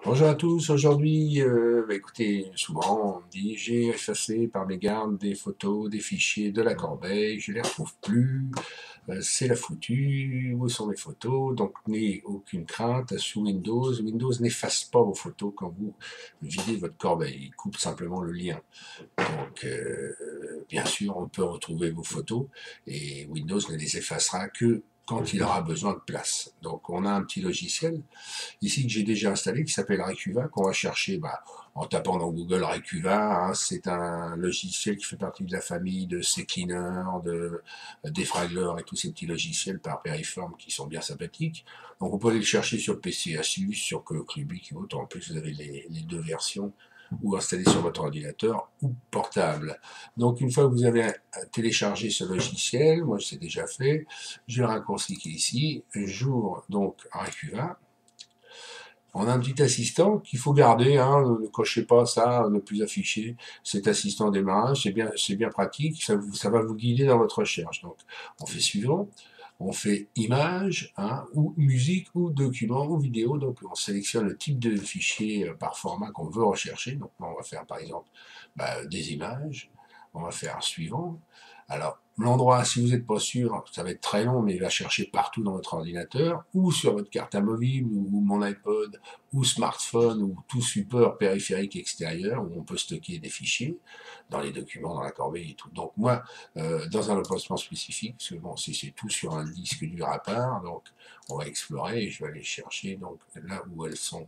Bonjour à tous, aujourd'hui, écoutez, souvent on me dit j'ai effacé par mégarde des photos, des fichiers de la corbeille, je les retrouve plus, c'est la foutue, où sont mes photos? Donc n'ayez aucune crainte, sous Windows, Windows n'efface pas vos photos quand vous videz votre corbeille, il coupe simplement le lien. Donc bien sûr on peut retrouver vos photos et Windows ne les effacera que quand il aura besoin de place. Donc on a un petit logiciel ici que j'ai déjà installé qui s'appelle Recuva, qu'on va chercher en tapant dans Google Recuva. Hein, c'est un logiciel qui fait partie de la famille de CCleaner, de Defraggler et tous ces petits logiciels par périforme qui sont bien sympathiques. Donc vous pouvez aller le chercher sur PC Asus, sur Clubic et autres. En plus vous avez les deux versions ou installé sur votre ordinateur ou portable. Donc une fois que vous avez téléchargé ce logiciel, moi c'est déjà fait, j'ai le raccourci qui est ici, j'ouvre donc Recuva. On a un petit assistant qu'il faut garder, hein, ne cochez pas ça, ne plus afficher cet assistant démarrage, c'est bien pratique, ça va vous guider dans votre recherche. Donc, on fait suivant, on fait image, hein, ou musique, ou document, ou vidéo, donc on sélectionne le type de fichier par format qu'on veut rechercher, donc on va faire par exemple des images, on va faire suivant. Alors, l'endroit, si vous n'êtes pas sûr, ça va être très long, mais il va chercher partout dans votre ordinateur, ou sur votre carte amovible, ou mon iPod, ou smartphone, ou tout support périphérique extérieur, où on peut stocker des fichiers, dans les documents, dans la corbeille et tout. Donc moi, dans un emplacement spécifique, parce que bon, si c'est tout sur un disque dur à part, donc on va explorer, et je vais aller chercher donc là où elles sont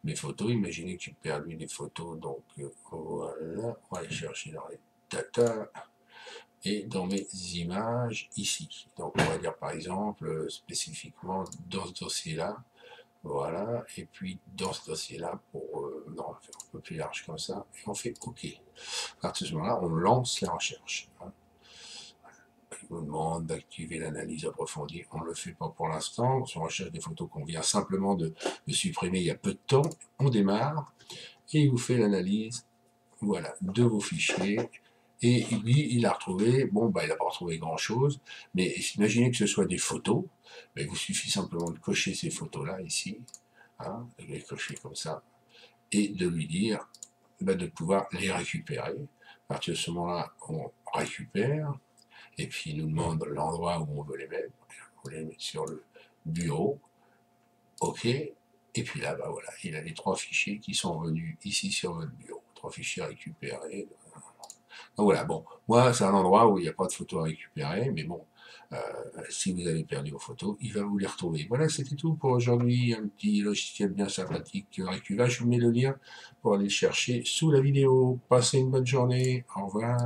mes photos. Imaginez que j'ai perdu des photos, donc voilà, on va aller chercher dans les data, et dans mes images ici. Donc on va dire par exemple spécifiquement dans ce dossier-là, voilà, et puis dans ce dossier-là, non, on va faire un peu plus large comme ça, et on fait OK. À partir de ce moment-là, on lance la recherche. Hein. Il nous demande d'activer l'analyse approfondie, on ne le fait pas pour l'instant, on recherche des photos qu'on vient simplement de supprimer il y a peu de temps, on démarre, et il vous fait l'analyse, voilà, de vos fichiers. Et lui, il a retrouvé, bon, il n'a pas retrouvé grand-chose, mais imaginez que ce soit des photos, il vous suffit simplement de cocher ces photos-là, ici, hein, de les cocher comme ça, et de lui dire de pouvoir les récupérer. À partir de ce moment-là, on récupère, et puis il nous demande l'endroit où on veut les mettre. On les met sur le bureau, OK, et puis là, voilà, il a les trois fichiers qui sont venus ici sur votre bureau, trois fichiers récupérés. Donc voilà, bon, moi c'est un endroit où il n'y a pas de photos à récupérer, mais bon, euh, si vous avez perdu vos photos, il va vous les retrouver. Voilà, c'était tout pour aujourd'hui, un petit logiciel bien sympathique, Recuva, je vous mets le lien pour aller le chercher sous la vidéo. Passez une bonne journée, au revoir.